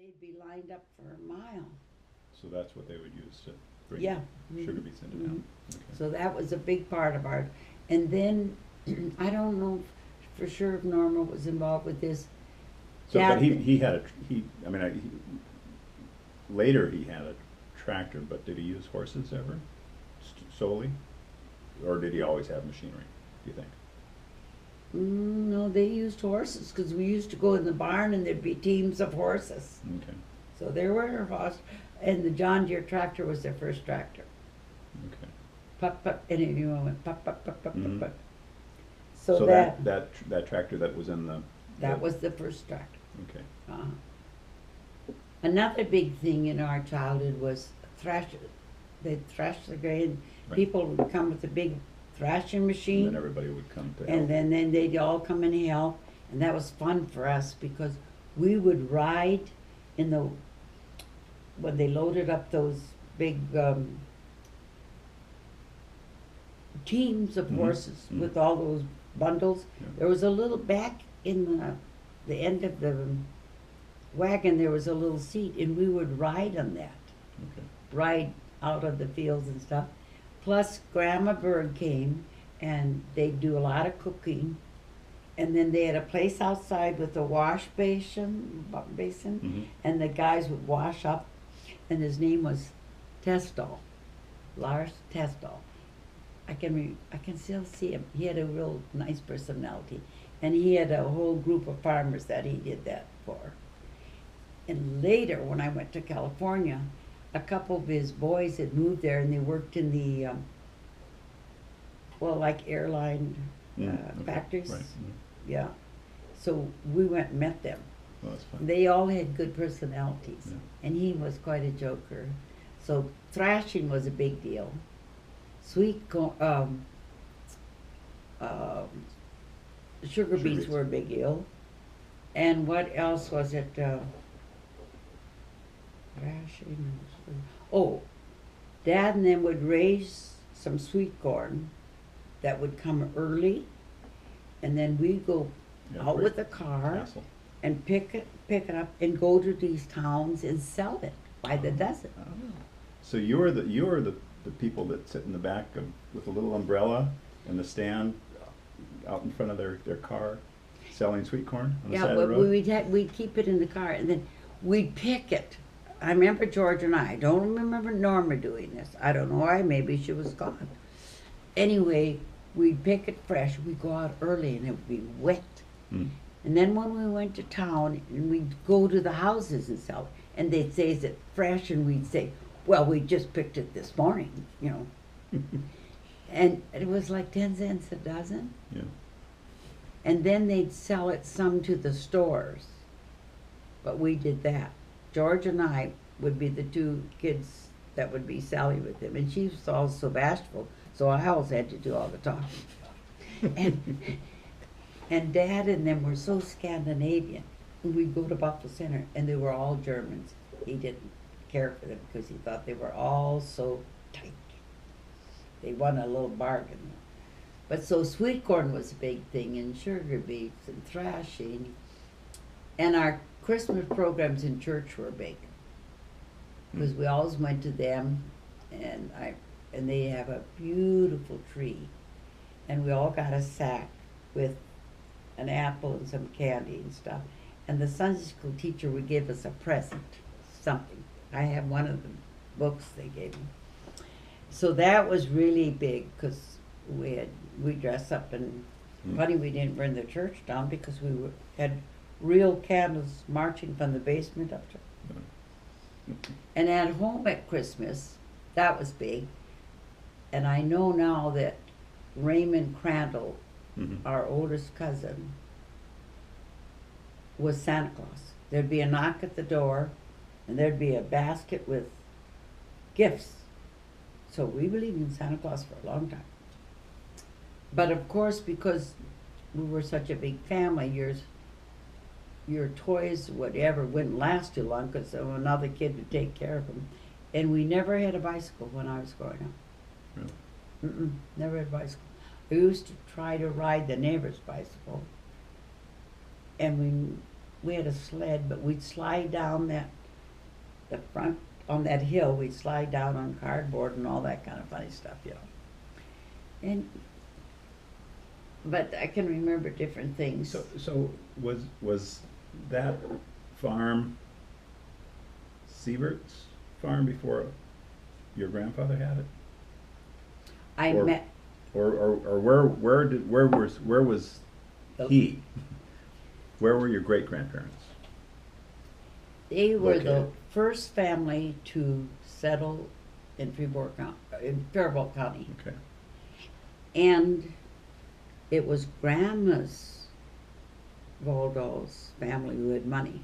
they'd be lined up for a mile. So that's what they would use to bring Yeah. sugar Mhm. beets into Mhm. town. Okay. So that was a big part of our, and then, I don't know for sure if Norma was involved with this. So, but Dad- he had I mean, later he had a tractor, but did he use horses ever solely? Or did he always have machinery, do you think? No, they used horses, because we used to go in the barn and there'd be teams of horses. Okay, So there were horses, and the John Deere tractor was their first tractor. okay. Pup, pup, and it, went pup, pup, pup, pup, Mhm. pup, pup. So So that, that tractor that was in the. that was the first tractor. Okay, Another big thing in our childhood was thrash. They'd thrash the grain. Right. People would come with a big thrashing and machine, then everybody would come to and help. then they'd all come and help, and that was fun for us because we would ride in the when they loaded up those big teams of Mhm, horses mhm. with all those bundles. Yeah. There was a little back in the end of the wagon. There was a little seat, and we would ride on that. Okay. Ride out of the fields and stuff. Plus, Grandma Berg came, and they'd do a lot of cooking. And then they had a place outside with a wash basin, Mhm. and the guys would wash up. And his name was Testall, Lars Testall. I can still see him. He had a real nice personality, and he had a whole group of farmers that he did that for. And later, when I went to California, a couple of his boys had moved there, and they worked in the like airline Okay, factories. right, mhm. Yeah. So we went and met them. Well, that's fun. They all had good personalities, Yeah. and he was quite a joker. So thrashing was a big deal. Sweet corn, sugar beets beets. were a big deal. And what else was it? Thrashing. Oh, Dad and them would raise some sweet corn that would come early, and then we'd go Yeah, out great. with a car Hassle. and pick it up and go to these towns and sell it by the dozen. Oh. So you're the people that sit in the back with a little umbrella and the stand out in front of their car selling sweet corn on the Yeah, side of the but road? we'd keep it in the car, and then we'd pick it. I remember George and I don't remember Norma doing this. I don't know why, maybe she was gone. Anyway, we'd pick it fresh. We'd go out early and it would be wet. Mm. And then when we went to town, and we'd go to the houses and sell it, and they'd say, "Is it fresh?" And we'd say, "Well, we just picked it this morning, you know." And it was like 10 cents a dozen. Yeah. And then they'd sell it some to the stores. But we did that. George and I would be the two kids that would be Sally with him. And she was all so bashful, so I always had to do all the talking. And Dad and them were so Scandinavian. We'd go to Buffalo Center, and they were all Germans. He didn't care for them because he thought they were all so tight. They won a little bargain. But so sweet corn was a big thing, and sugar beets and thrashing. And our Christmas programs in church were big, because we always went to them, and they have a beautiful tree, and we all got a sack with an apple and some candy and stuff. And the Sunday school teacher would give us a present, something. I have one of the books they gave me. So that was really big, because we dress up, and funny we didn't burn the church down because had real candles marching from the basement up to. And at home at Christmas, that was big. And I know now that Raymond Crandall, Mhm. our oldest cousin, was Santa Claus. There'd be a knock at the door, and there'd be a basket with gifts. So we believed in Santa Claus for a long time. But of course, because we were such a big family, your toys, whatever, wouldn't last too long because another kid would take care of them. And we never had a bicycle when I was growing up. Really? Never had a bicycle. I used to try to ride the neighbor's bicycle, and we had a sled, but we'd slide down the front, on that hill, we'd slide down on cardboard and all that kind of funny stuff, you know. And, but I can remember different things. So was that farm Sievert's farm before your grandfather had it? I or- met, Or where was Oh. he? Where were your great grandparents? they were the located? first family to settle in Faribault County. Okay. And it was Grandma's Voldol's family who had money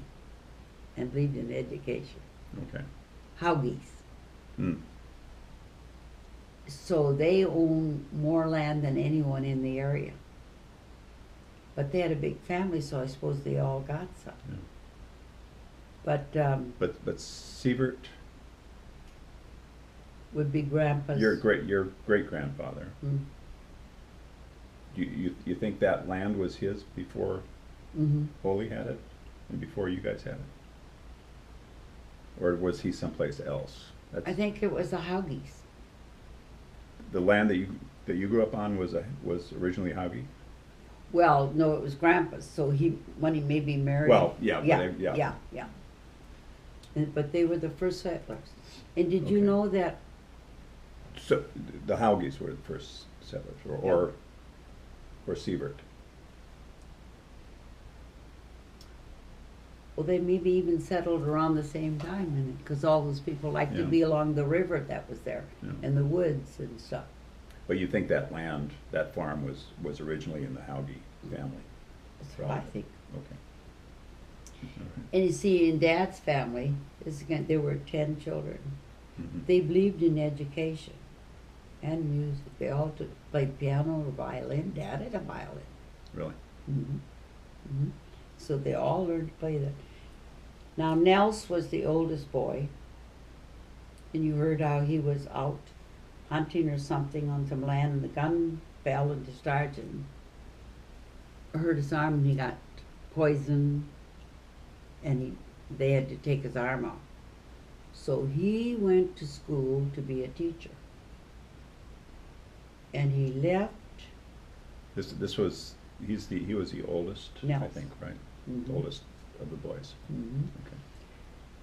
and believed in education. Okay. Haugies. Hmm. So they own more land than anyone in the area. But they had a big family, so I suppose they all got some. Yeah. But But Sievert, would be Grandpa's. your great grandfather. You think that land was his before Mm-hmm. Holy had it, and before you guys had it, or was he someplace else? I think it was the Haugies. The land that you grew up on was originally Haugie. Well, no, it was Grandpa's. So when he maybe married. Well, yeah, Yeah, yeah. yeah. But they were the first settlers. And did you Okay. know that? So the Haugies were the first settlers, or Sievert. Well, they maybe even settled around the same time, because all those people liked to Yeah. be along the river that was there, Yeah. and the woods and stuff. But you think that land, that farm was originally in the Haugie family? That's what I Probably. think. Okay. All right. And you see, in Dad's family, there were 10 children. Mhm. They believed in education and music. They all played piano or violin. Dad had a violin. Really? Mm-hmm. So they all learned to play that. Now, Nels was the oldest boy, and you heard how he was out hunting or something on some land, and the gun fell and discharged and hurt his arm, and he got poisoned, and they had to take his arm off. So he went to school to be a teacher, and he left. This was he was the oldest, I Nels. think, right? Mhm. Oldest of the boys. Mhm. Okay.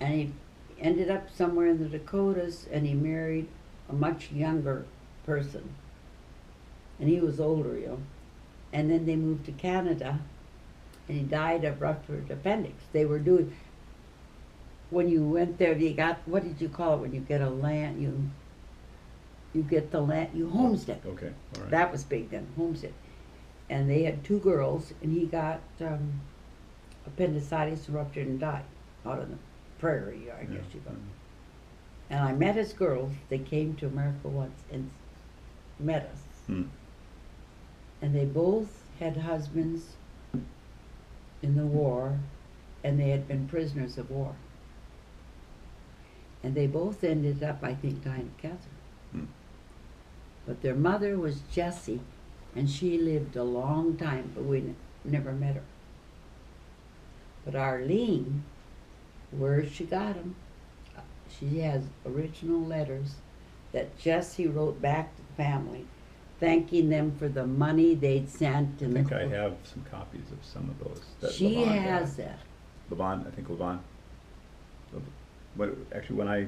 And he ended up somewhere in the Dakotas, and he married a much younger person. And he was older, you know. And then they moved to Canada, and he died of ruptured appendix. They were doing, when you went there, you got, what did you call it when you get a land, you get the land, you homestead. Okay. All right. That was big then, homestead. And they had 2 girls, and he got appendicitis, ruptured, and died out on the prairie, I guess you call it. And I met his girls. They came to America once and met us. Hmm. And they both had husbands in the war, and they had been prisoners of war. And they both ended up, I think, dying of cancer. Hmm. But their mother was Jessie, and she lived a long time, but we never met her. But Arlene, where she got them, she has original letters that Jessie wrote back to the family, thanking them for the money they'd sent. I And think I have some copies of some of those. That She Levon got. has that. Levon, I think Levon. Actually, when I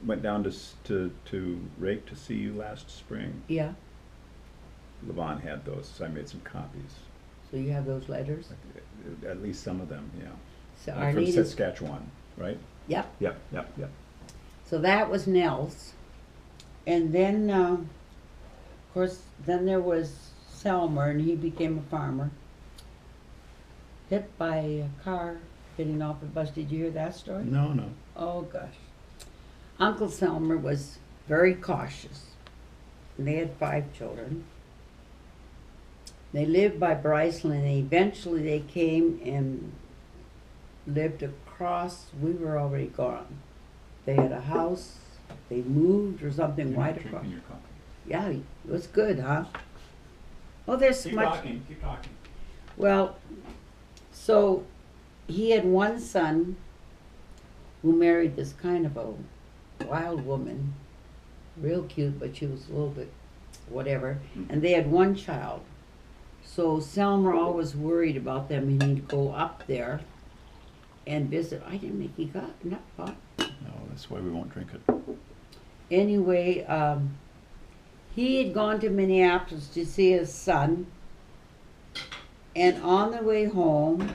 went down to Rake to see you last spring, Yeah. Levon had those, so I made some copies. So you have those letters. At least some of them, yeah. So From Arlene is, Saskatchewan, right? yep. Yep. So that was Nels. And then, of course, then there was Selmer, and he became a farmer. Hit by a car getting off a bus. Did you hear that story? No. Oh, gosh. Uncle Selmer was very cautious. And they had 5 children. They lived by Bryceland, and eventually they came and lived across. We were already gone. They had a house. They moved or something right across. Drinking your coffee. Yeah, it was good, huh? Oh, there's so Keep much. talking. Well, so he had one son who married this kind of a wild woman, real cute, but she was a little bit whatever. And they had one child. So Selmer always worried about them, and he'd go up there and visit. I didn't make he got enough pot. No, that's why we won't drink it. Anyway, he had gone to Minneapolis to see his son, and on the way home,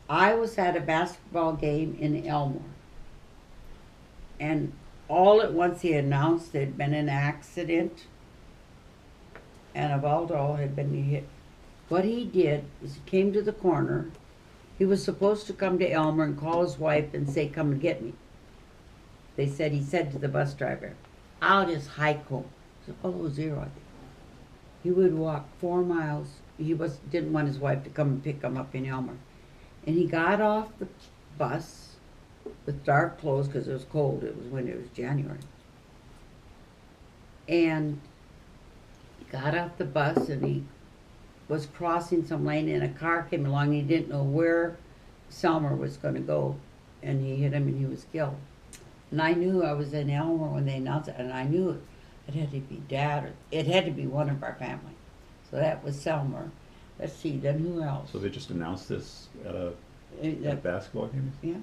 I was at a basketball game in Elmore, and all at once he announced there had been an accident, and Evaldo had been hit. What he did is he came to the corner. He was supposed to come to Elmer and call his wife and say, "Come and get me." He said to the bus driver, "I'll just hike home." So, oh, zero, I think. He would walk 4 miles. He didn't want his wife to come and pick him up in Elmer. And he got off the bus with dark clothes because it was cold. It was when it was January. And he got off the bus and he was crossing some lane and a car came along. He didn't know where Selmer was going to go, and he hit him and he was killed. And I knew I was in Elmer when they announced it, and I knew it had to be Dad, or it had to be one of our family. So that was Selmer. Let's see, then who else? So they just announced this at a That- basketball game? yeah,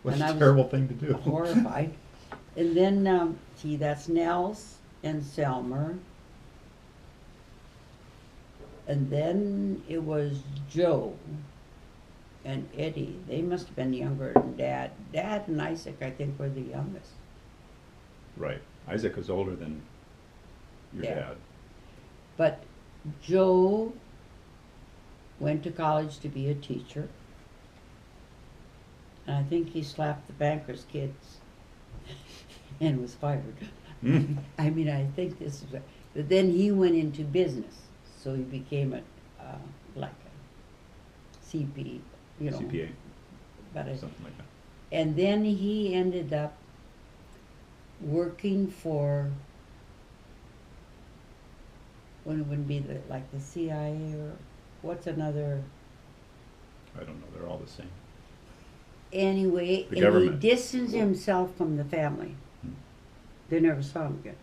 What's And I a was terrible thing to do? horrified. And then, see, that's Nels and Selmer. And then it was Joe and Eddie. They must have been younger than Dad. Dad and Isaac, I think, were the youngest. Right. Isaac was older than your Yeah. dad. But Joe went to college to be a teacher. And I think he slapped the banker's kids and was fired. Mm. I mean, I think this is, but then he went into business. So he became like a CP, you know. CPA, But something like that. and then he ended up working for, when it would be like the CIA or what's another, I don't know. They're all the same. anyway, The and government. he distanced himself from the family. Hmm. They never saw him again.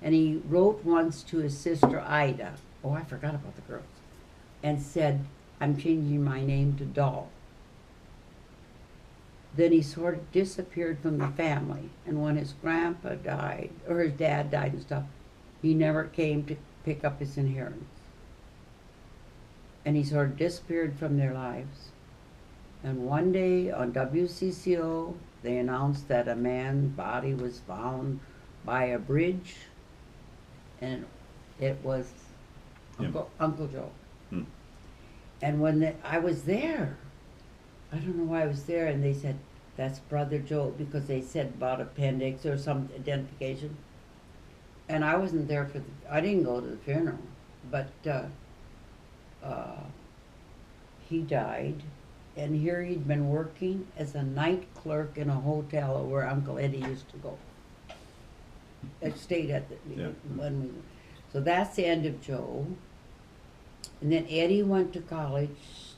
And he wrote once to his sister Ida, oh, I forgot about the girls, and said, "I'm changing my name to Doll." Then he sort of disappeared from the family, and when his grandpa died, or his dad died and stuff, he never came to pick up his inheritance. And he sort of disappeared from their lives. And one day on WCCO, they announced that a man's body was found by a bridge, and it was Him. Uncle Joe. Hmm. And when I was there, I don't know why I was there, and they said, "That's Brother Joe," because they said about appendix or some identification. And I wasn't there I didn't go to the funeral, but he died. And here he'd been working as a night clerk in a hotel where Uncle Eddie used to go. It stayed at the, Yeah. when we, so that's the end of Joe. And then Eddie went to college,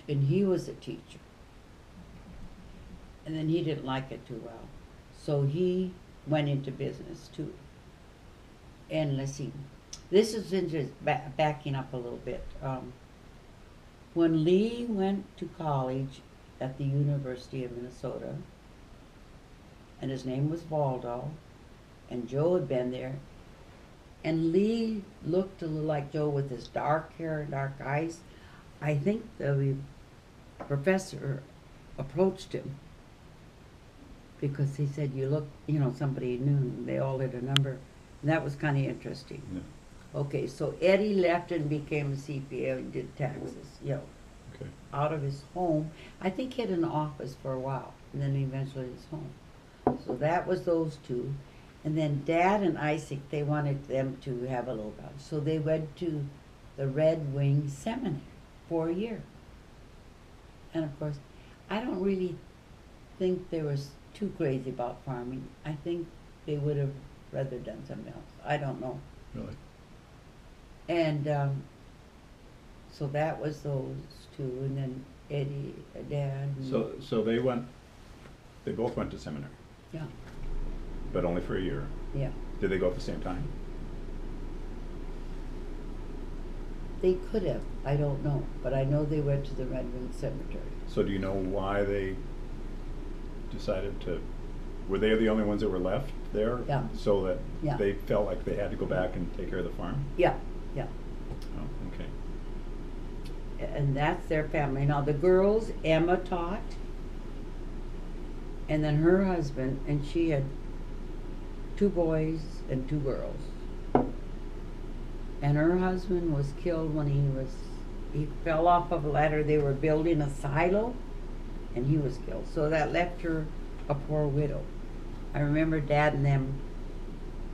and he was a teacher. And then he didn't like it too well, so he went into business too. And let's see, this is interesting, backing up a little bit. When Lee went to college at the University of Minnesota, and his name was Waldo, and Joe had been there, and Lee looked a little like Joe with his dark hair and dark eyes. I think the professor approached him because he said, "You look, you know, somebody knew." And they all had a number, and that was kind of interesting. Yeah. Okay, so Eddie left and became a CPA and did taxes, you know, Okay. out of his home. I think he had an office for a while, and then eventually his home. So that was those two. And then Dad and Isaac, they wanted them to have a little college. So they went to the Red Wing Seminary for a year. And of course, I don't really think they were too crazy about farming. I think they would have rather done something else. I don't know. Really? And so that was those two, and then Eddie, Dad. And, So they both went to seminary, yeah, but only for a year. yeah. Did they go at the same time? They could have. I don't know, but I know they went to the Red Wing Cemetery. So do you know why they decided to, were they the only ones that were left there? Yeah. So that Yeah. they felt like they had to go back and take care of the farm? Yeah, yeah. Oh, okay. And that's their family. Now the girls, Emma taught, and then her husband, and she had 2 boys and 2 girls. And her husband was killed when he fell off of a ladder. They were building a silo, and he was killed. So that left her a poor widow. I remember Dad and them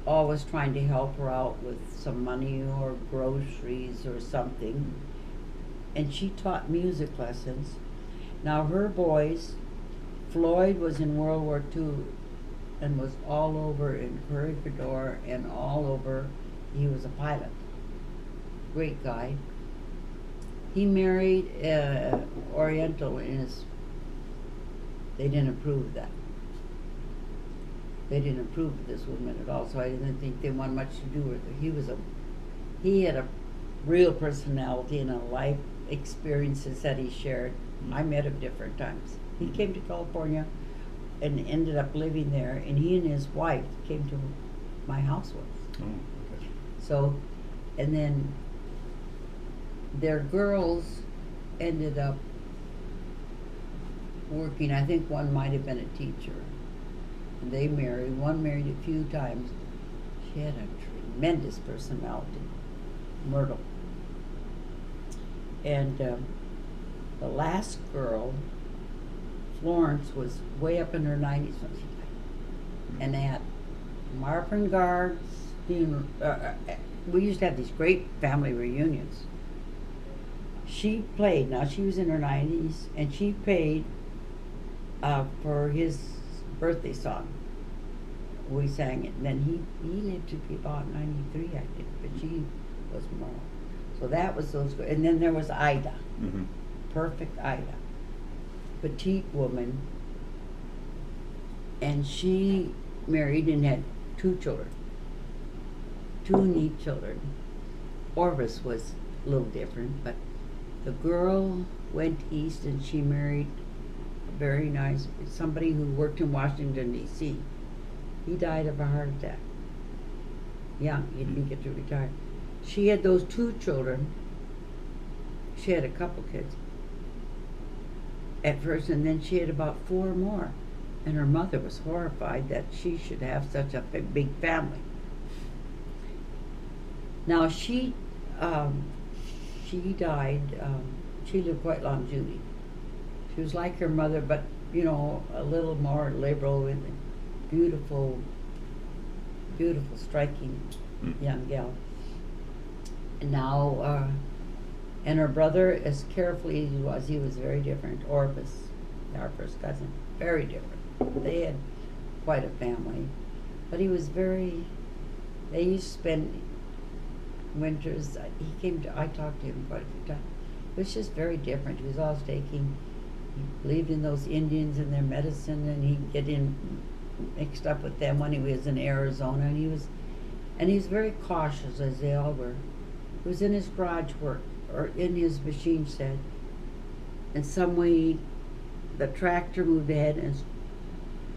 always trying to help her out with some money or groceries or something. And she taught music lessons. Now her boys, Floyd was in World War II and was all over in Corregidor and all over. He was a pilot. Great guy. He married Oriental in his, they didn't approve of that. They didn't approve of this woman at all, so I didn't think they wanted much to do with her. He had a real personality and a life experiences that he shared. I met him different times. He came to California and ended up living there, and he and his wife came to my house once. Oh, okay. So, and then their girls ended up working. I think one might have been a teacher. And they married. One married a few times. She had a tremendous personality, Myrtle. And the last girl, Florence, was way up in her 90s when she died. And at Marvin Guard's funeral, we used to have these great family reunions. She played, now she was in her 90s, and she played for his birthday song. We sang it, and then he lived to be about 93, I think, but she was more. So that was those, and then there was Ida, Mm-hmm. perfect Ida, petite woman, and she married and had 2 children, 2 neat children. Orvis was a little different, but the girl went east and she married a very nice, somebody who worked in Washington, D.C. He died of a heart attack. Young, he didn't get to retire. She had those 2 children. She had a couple kids at first, and then she had about 4 more. And her mother was horrified that she should have such a big family. Now she died, she lived quite long, Judy. She was like her mother, but, you know, a little more liberal and beautiful, beautiful, striking young gal. And now, and her brother, as carefully as he was very different. Orvis, our first cousin, very different. They had quite a family, but he was very, they used to spend winters, he came to, I talked to him quite a few times. It was just very different. He was always taking, he believed in those Indians and their medicine, and he'd get in mixed up with them when he was in Arizona, and he was very cautious, as they all were. He was in his garage work, or in his machine shed, and some way the tractor moved ahead and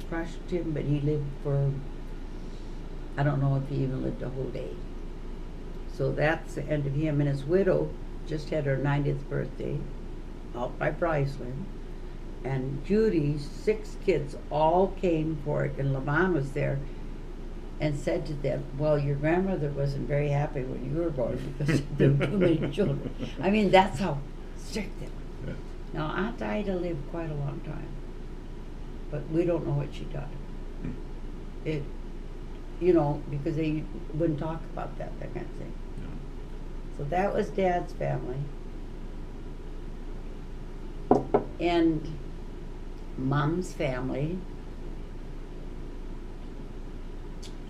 crushed him, but he lived for, I don't know if he even lived a whole day. So that's the end of him. And his widow just had her 90th birthday out by Bryceland. And Judy's 6 kids all came for it, and Levon was there and said to them, well, your grandmother wasn't very happy when you were born because there were too many children. I mean, that's how strict they were. Yeah. Now, Aunt Ida lived quite a long time, but we don't know what she died. It, you know, because they wouldn't talk about that kind of thing. No. So that was Dad's family. And Mom's family,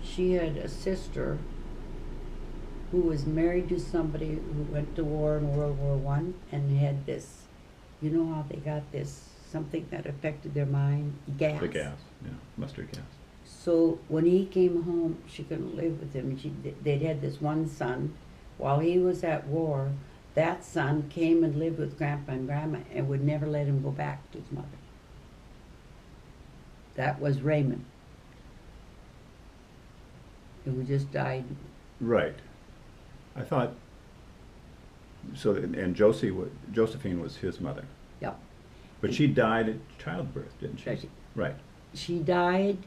she had a sister who was married to somebody who went to war in World War One and had this, you know how they got this, something that affected their mind? Gas. The gas, yeah, mustard gas. So when he came home, she couldn't live with him. They'd had this one son. While he was at war, that son came and lived with Grandpa and Grandma and would never let him go back to his mother. That was Raymond. And we just died. Right. I thought, so, and Josephine was his mother, Yep. but she died at childbirth, didn't she? Right. Right. She died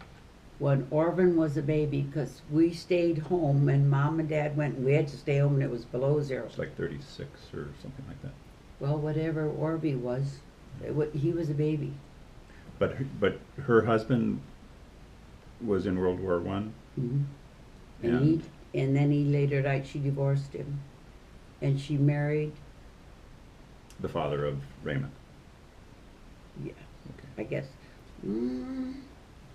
when Orvin was a baby because we stayed home and Mom and Dad went and we had to stay home and it was below zero. It's like 36 or something like that. Well, whatever Orby was, he was a baby. But her husband was in World War One. Mhm. And And then he later died, she divorced him. And she married, the father of Raymond. yeah, Okay. I guess. Mm,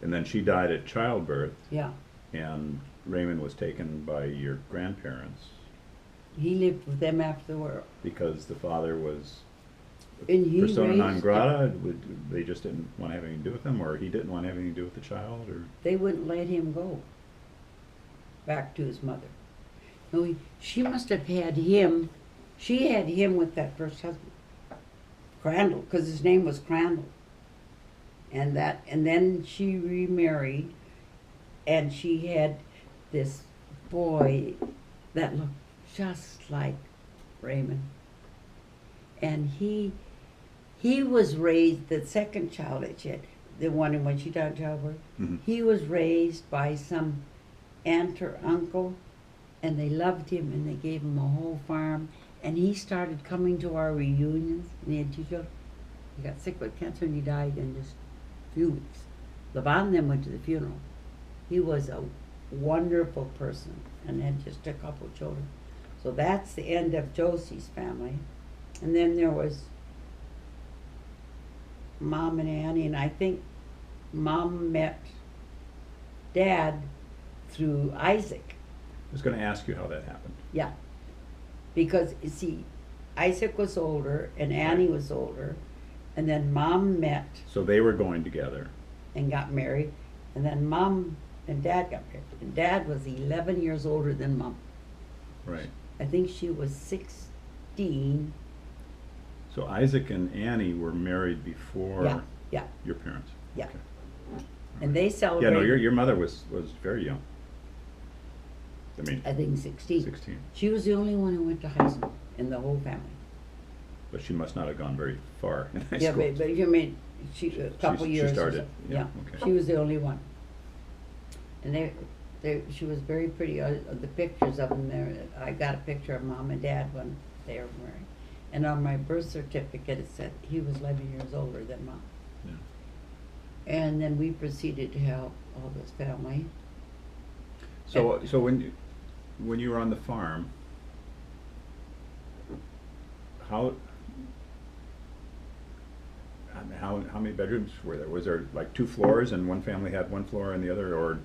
And then she died at childbirth, yeah, and Raymond was taken by your grandparents he lived with them after the war. because the father was And he persona non raised grata. They just didn't want to have anything to do with him, or he didn't want to have anything to do with the child, or They wouldn't let him go back to his mother. No, she must have had him, she had him with that first husband, Crandall, because his name was Crandall. And then she remarried, and she had this boy that looked just like Raymond. And he was raised, the second child that she had, the one in when she died of childbirth, Mhm. he was raised by some aunt or uncle, and they loved him and they gave him a whole farm. And he started coming to our reunions, and he had two children. He got sick with cancer and he died in just a few weeks. Levon then went to the funeral. He was a wonderful person and had just a couple children. So that's the end of Josie's family. And then there was Mom and Annie, and I think Mom met Dad through Isaac. I was going to ask you how that happened. Yeah. Because, you see, Isaac was older and Annie was older, and then Mom met So they were going together. and got married, and then Mom and Dad got married. And Dad was 11 years older than Mom. Right. I think she was 16. So Isaac and Annie were married before Yeah, yeah, your parents. yeah. Okay. And they Yeah, celebrated, no, your mother was very young. I mean, I think 16. 16. She was the only one who went to high school in the whole family. But she must not have gone very far in high Yeah, school. but you mean, a couple She years. or started, so. yeah, Yeah, okay. she was the only one. And she was very pretty, the pictures of them there, I got a picture of Mom and Dad when they were married. And on my birth certificate, it said he was 11 years older than Mom. Yeah. And then we proceeded to have all this family. So when you were on the farm, how many bedrooms were there? Was there like two floors and one family had one floor and the other, or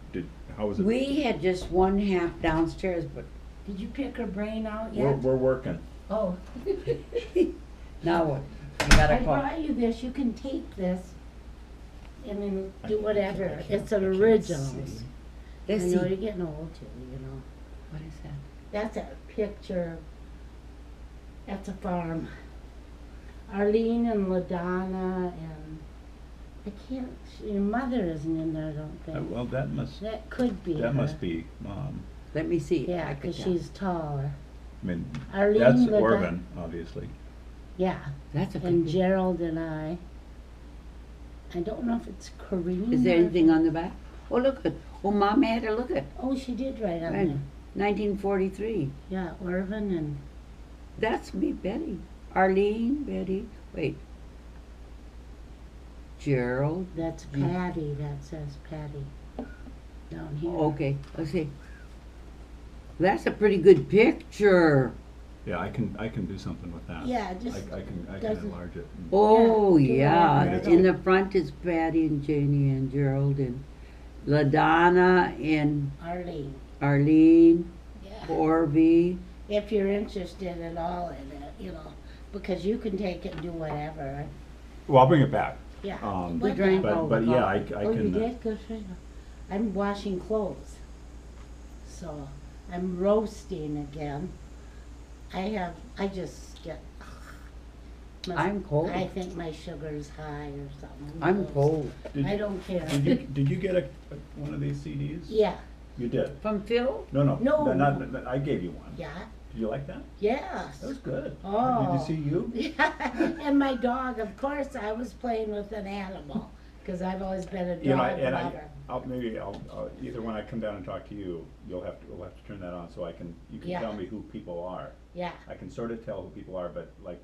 how was it? We had just one half downstairs, but Did you pick her brain out We're yet? working. Oh. now what? You gotta I call. brought you this, you can take this and then do whatever. I can't- It's I an can't originals. see. I Let's know see. you're getting old too, you know. What is that? That's a picture, that's a farm. Arlene and LaDonna and, I can't, your mother isn't in there, I don't think. Well, that must That could be her. be Mom. Let me see. Yeah, I could 'cause tell. she's taller. I mean, Arlene, that's LaDonna. Orvin, obviously. Yeah, That's a and good. Gerald and I don't know if it's Corinne. Is there or- anything on the back? Oh, look at. Oh, Mom had a look at. Oh, she did write on Right. there. 1943. Yeah, Orvin and, That's me, Betty. Arlene, Betty. Wait. Gerald. that's Mm. Patty, that says Patty down here. Okay, let's see. That's a pretty good picture. Yeah, I can do something with that. Yeah, just I can doesn't- enlarge it. Oh, Yeah, yeah. do that. In the front is Patty and Janie and Gerald and LaDonna and Arlene, Arlene. yeah. Corby. if you're interested at all in it, you know, because you can take it and do whatever. Well, I'll bring it back. Yeah. We drank all But the yeah, I coffee. Oh, you can, did? Good for you. I'm washing clothes. So I'm roasting again. I just get. I'm cold. I think my sugar's high or something. I'm cold. I don't care. Did you get one of these CDs? Yeah, You did? From Phil? No, No. I gave you one. yeah, Did you like that? yes. That was good. Oh. Did you see you? Yeah, and my dog, of course, I was playing with an animal, because I've always been a dog You know, and lover. I'll either when I come down and talk to you, we'll have to turn that on so you can Yeah. tell me who people are. Yeah. I can sort of tell who people are, but like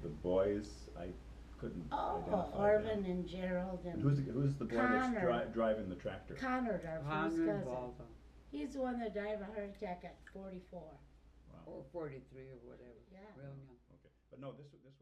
the boys, I couldn't Oh, identify Orvin them. and Gerald And and who's the boy that's Connor. driving the tractor? Connor, our first Hundred cousin. balls He's the one that died of a heart attack at 44. Wow. or 43 or whatever. Yeah. Real young. Okay, but no, this was.